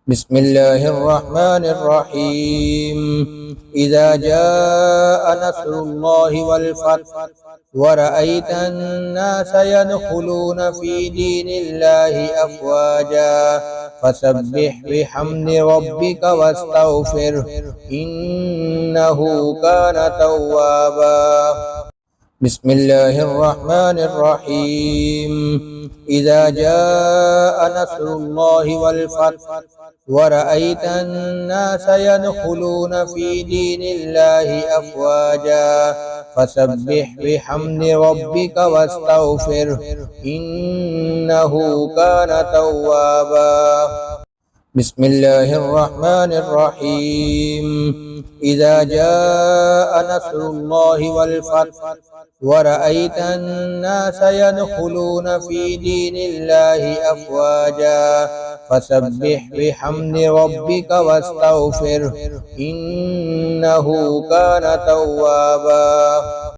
بسم الله الرحمن الرحيم. إذا جاء نصر الله والفتح ورأيت الناس يدخلون في دين الله أفواجا فسبح بحمد ربك واستغفره إنه كان توابا. بسم الله الرحمن الرحيم. إذا جاء نصر الله والفتح ورأيت الناس يدخلون في دين الله أفواجا فسبح بحمد ربك واستغفره إنه كان توابا. بسم الله الرحمن الرحيم. إذا جاء نصر الله والفتح ورأيت الناس يدخلون في دين الله أفواجا فسبح بحمد ربك واستغفره إنه كان توابا.